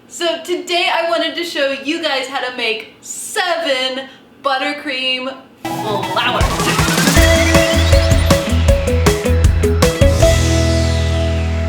So today I wanted to show you guys how to make 7 buttercream flowers.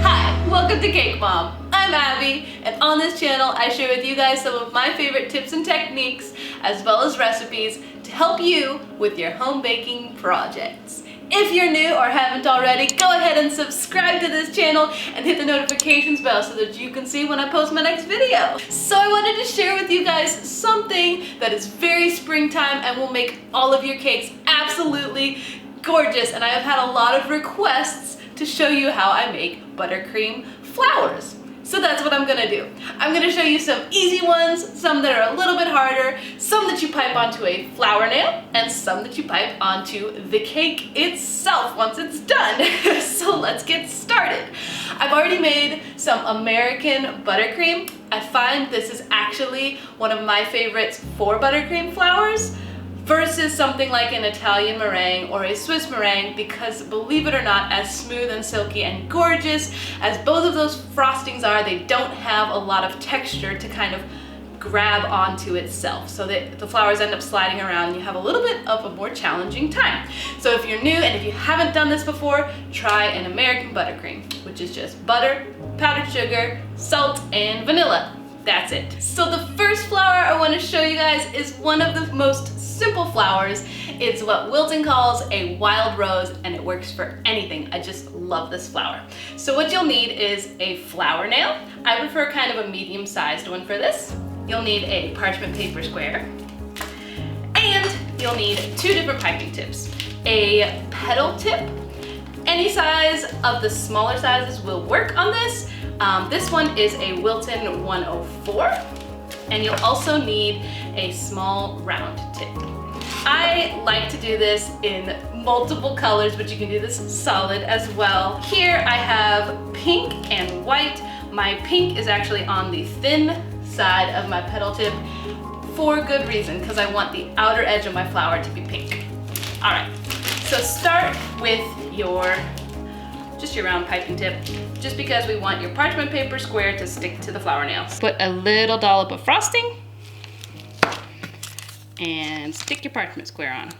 Hi, welcome to Cake Mom. I'm Abby, and on this channel I share with you guys some of my favorite tips and techniques as well as recipes to help you with your home baking projects. If you're new or haven't already, go ahead and subscribe to this channel and hit the notifications bell so that you can see when I post my next video. So I wanted to share with you guys something that is very springtime and will make all of your cakes absolutely gorgeous. And I have had a lot of requests to show you how I make buttercream flowers. So that's what I'm gonna do. I'm gonna show you some easy ones, some that are a little bit harder, some that you pipe onto a flower nail, and some that you pipe onto the cake itself once it's done. So let's get started. I've already made some American buttercream. I find this is actually one of my favorites for buttercream flowers versus something like an Italian meringue or a Swiss meringue, because believe it or not, as smooth and silky and gorgeous as both of those frostings are, they don't have a lot of texture to kind of grab onto itself. So that the flowers end up sliding around and you have a little bit of a more challenging time. So if you're new and if you haven't done this before, try an American buttercream, which is just butter, powdered sugar, salt, and vanilla. That's it. So the first flower I want to show you guys is one of the most simple flowers. It's what Wilton calls a wild rose, and it works for anything. I just love this flower. So what you'll need is a flower nail. I prefer kind of a medium-sized one for this. You'll need a parchment paper square, and you'll need 2 different piping tips. A petal tip. Any size of the smaller sizes will work on this. This one is a Wilton 104, and you'll also need a small round tip. I like to do this in multiple colors, but you can do this solid as well. Here I have pink and white. My pink is actually on the thin side of my petal tip for good reason, because I want the outer edge of my flower to be pink. All right, so start with just your round piping tip, just because we want your parchment paper square to stick to the flower nails. Put a little dollop of frosting and stick your parchment square on.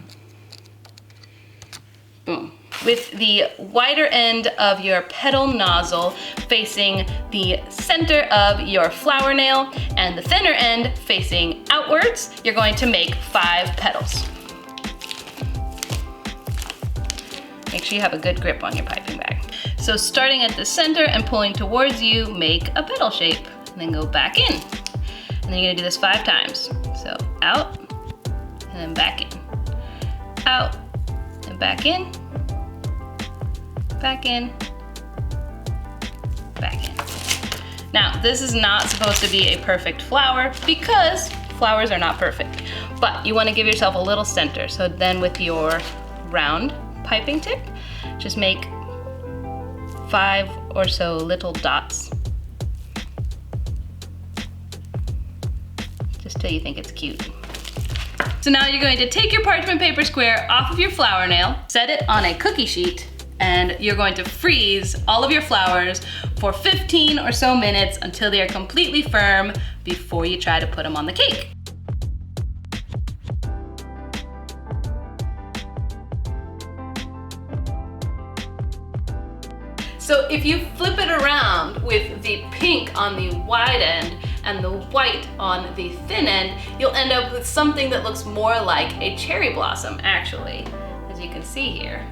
Boom. With the wider end of your petal nozzle facing the center of your flower nail and the thinner end facing outwards, you're going to make 5 petals. Make sure you have a good grip on your piping bag. So starting at the center and pulling towards you, make a petal shape, and then go back in. And then you're gonna do this 5 times. So out, and then back in. Out, and back in. Back in. Back in. Now, this is not supposed to be a perfect flower because flowers are not perfect. But you wanna give yourself a little center. So then with your round piping tip, just make 5 or so little dots, just till you think it's cute. So now you're going to take your parchment paper square off of your flower nail, set it on a cookie sheet, and you're going to freeze all of your flowers for 15 or so minutes until they are completely firm before you try to put them on the cake. So if you flip it around with the pink on the wide end and the white on the thin end, you'll end up with something that looks more like a cherry blossom, actually, as you can see here.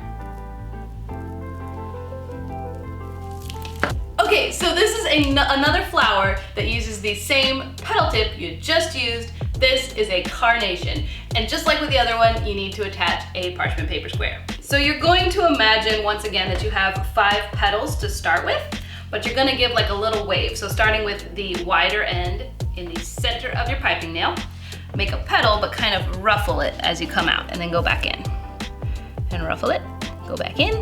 Okay, so this is another flower that uses the same petal tip you just used. This is a carnation. And just like with the other one, you need to attach a parchment paper square. So you're going to imagine, once again, that you have 5 petals to start with, but you're gonna give like a little wave. So starting with the wider end in the center of your piping nail, make a petal, but kind of ruffle it as you come out, and then go back in. And ruffle it, go back in.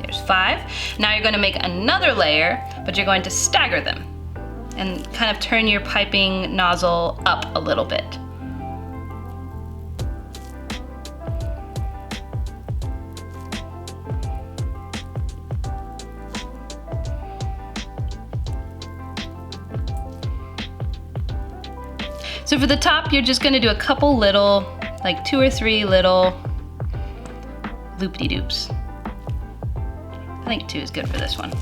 There's 5. Now you're gonna make another layer, but you're going to stagger them and kind of turn your piping nozzle up a little bit. So for the top, you're just gonna do a couple little, like 2 or 3 little loop-de-doops. I think 2 is good for this one.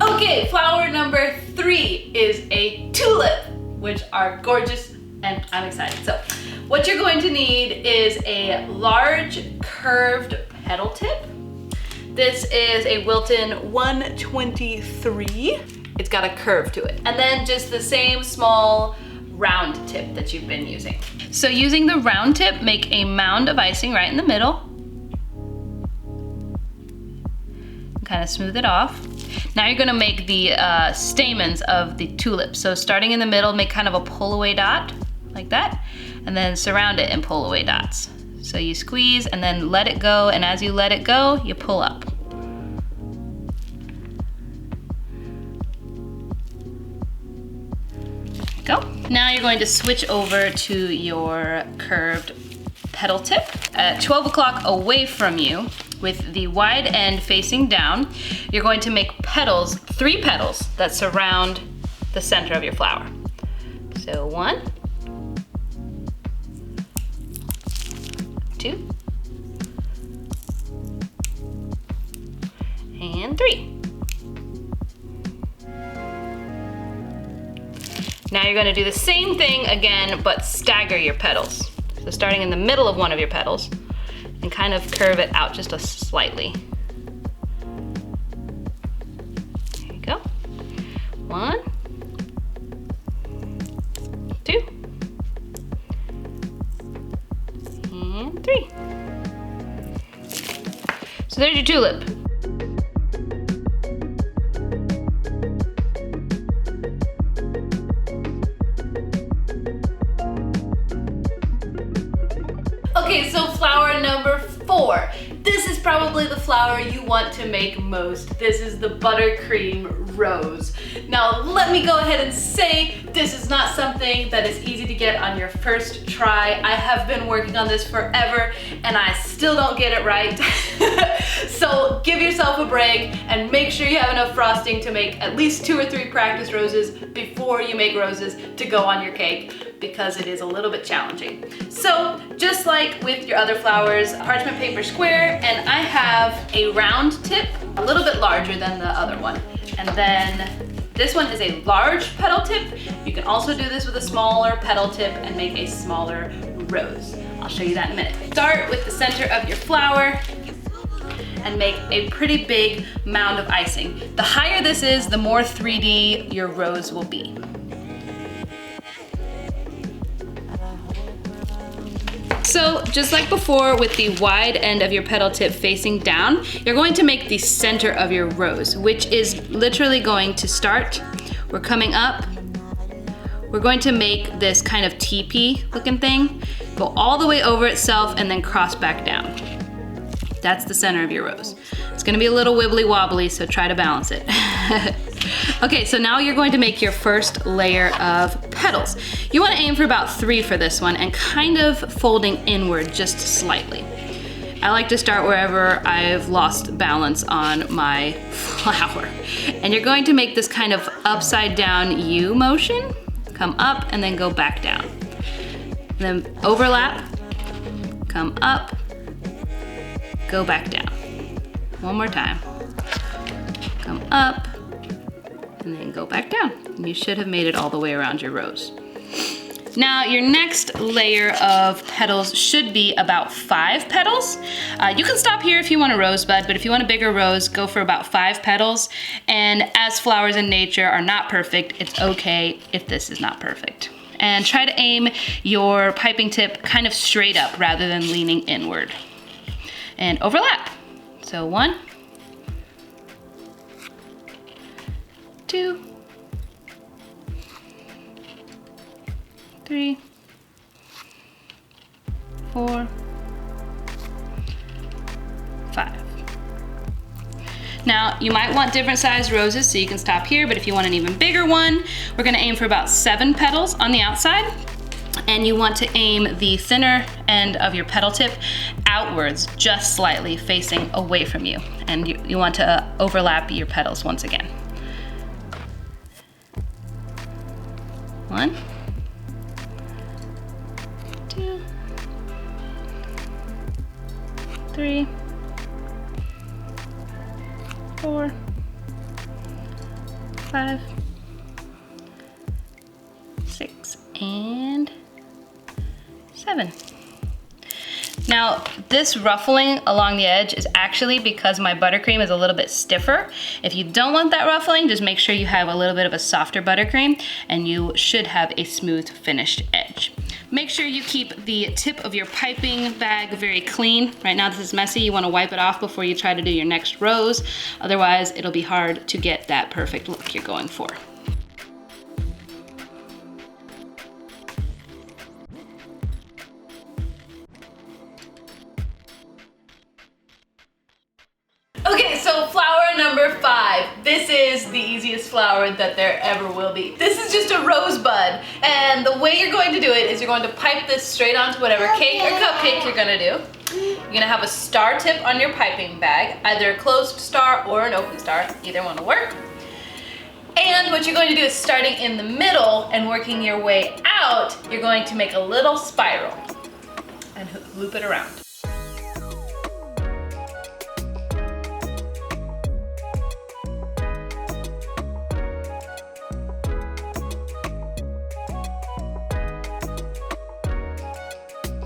Okay, flower number 3 is a tulip, which are gorgeous and I'm excited. So what you're going to need is a large curved petal tip. This is a Wilton 123. It's got a curve to it. And then just the same small round tip that you've been using. So using the round tip, make a mound of icing right in the middle. Kind of smooth it off. Now you're gonna make the stamens of the tulip. So starting in the middle, make kind of a pull away dot, like that, and then surround it and pull away dots. So you squeeze and then let it go, and as you let it go, you pull up. There you go. Now you're going to switch over to your curved petal tip at 12 o'clock away from you with the wide end facing down. You're going to make petals, 3 petals that surround the center of your flower. So 1, 2, and 3. Now you're going to do the same thing again, but stagger your petals. So starting in the middle of one of your petals and kind of curve it out just slightly. There you go. 1, 2, and 3. So there's your tulip. Okay, so flower number 4. This is probably the flower you want to make most. This is the Buttercream Rose. Now, let me go ahead and say this is not something that is easy to get on your first try. I have been working on this forever and I still don't get it right. So give yourself a break and make sure you have enough frosting to make at least 2 or 3 practice roses before you make roses to go on your cake, because it is a little bit challenging. So just like with your other flowers, parchment paper square, and I have a round tip, a little bit larger than the other one. And then this one is a large petal tip. You can also do this with a smaller petal tip and make a smaller rose. I'll show you that in a minute. Start with the center of your flower and make a pretty big mound of icing. The higher this is, the more 3D your rose will be. So just like before with the wide end of your petal tip facing down, you're going to make the center of your rose, which is literally going to start. We're coming up. We're going to make this kind of teepee looking thing, go all the way over itself and then cross back down. That's the center of your rose. It's gonna be a little wibbly wobbly, so try to balance it. Okay, so now you're going to make your first layer of petals. You wanna aim for about 3 for this one and kind of folding inward just slightly. I like to start wherever I've lost balance on my flower. And you're going to make this kind of upside down U motion, come up and then go back down. And then overlap, come up, go back down. One more time. Come up, and then go back down. And you should have made it all the way around your rose. Now, your next layer of petals should be about 5 petals. You can stop here if you want a rosebud, but if you want a bigger rose, go for about 5 petals. And as flowers in nature are not perfect, it's okay if this is not perfect. And try to aim your piping tip kind of straight up rather than leaning inward. And overlap. So 1, 2, 3, 4, 5. Now, you might want different sized roses, so you can stop here, but if you want an even bigger one, we're gonna aim for about 7 petals on the outside. and you want to aim the thinner end of your petal tip outwards, just slightly facing away from you. And you want to overlap your petals once again. 1, 2, 3, 4, 5, 6, and 7. Now, this ruffling along the edge is actually because my buttercream is a little bit stiffer. If you don't want that ruffling, just make sure you have a little bit of a softer buttercream and you should have a smooth finished edge. Make sure you keep the tip of your piping bag very clean. Right now this is messy. You want to wipe it off before you try to do your next rows. Otherwise, it'll be hard to get that perfect look you're going for. Okay, so flower number 5. This is the easiest flower that there ever will be. This is just a rosebud, and the way you're going to do it is you're going to pipe this straight onto whatever cake or cupcake you're gonna do. You're gonna have a star tip on your piping bag, either a closed star or an open star, either one will work. And what you're going to do is starting in the middle and working your way out, you're going to make a little spiral and loop it around.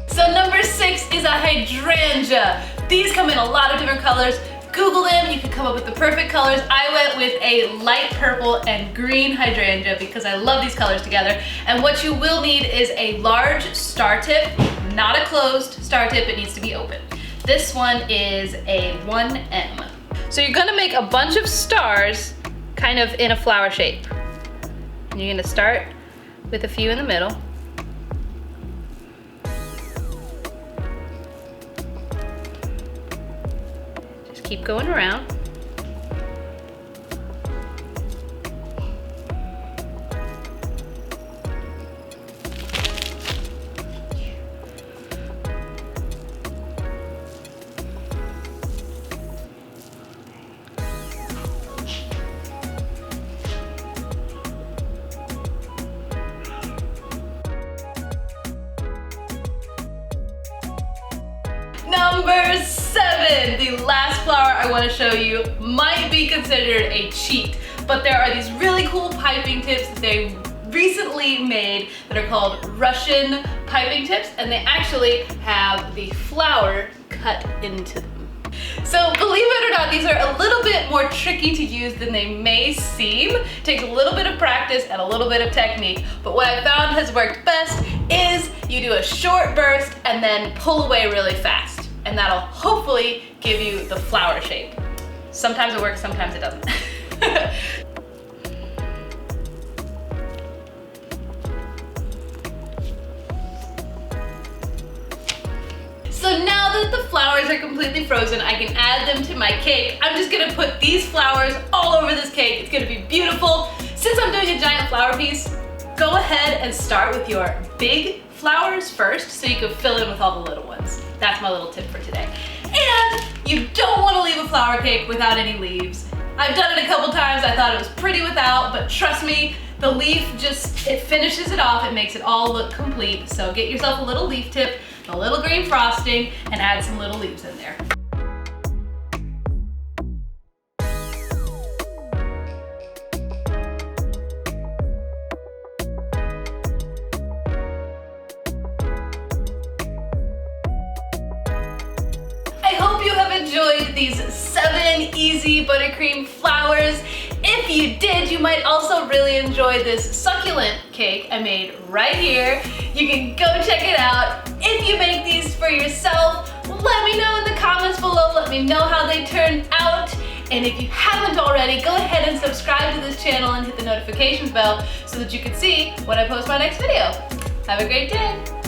So number 6 is a hydrangea. These come in a lot of different colors. Google them, you can come up with the perfect colors. I went with a light purple and green hydrangea because I love these colors together. And what you will need is a large star tip, not a closed star tip, it needs to be open. This one is a 1M. So you're gonna make a bunch of stars kind of in a flower shape. You're gonna start with a few in the middle. Keep going around. Number 7, the last flower I want to show you might be considered a cheat, but there are these really cool piping tips that they recently made that are called Russian piping tips, and they actually have the flower cut into them. So believe it or not, these are a little bit more tricky to use than they may seem. It takes a little bit of practice and a little bit of technique, but what I found has worked best is you do a short burst and then pull away really fast, and that'll hopefully give you the flower shape. Sometimes it works, sometimes it doesn't. So now that the flowers are completely frozen, I can add them to my cake. I'm just gonna put these flowers all over this cake. It's gonna be beautiful. Since I'm doing a giant flower piece, go ahead and start with your big flowers first so you can fill in with all the little ones. That's my little tip for today. And you don't want to leave a flower cake without any leaves. I've done it a couple times, I thought it was pretty without, but trust me, the leaf just, it finishes it off, it makes it all look complete. So get yourself a little leaf tip, a little green frosting, and add some little leaves in there. I hope you have enjoyed these 7 easy buttercream flowers. If you did, you might also really enjoy this succulent cake I made right here. You can go check it out. If you make these for yourself, let me know in the comments below. Let me know how they turned out. And if you haven't already, go ahead and subscribe to this channel and hit the notifications bell so that you can see when I post my next video. Have a great day.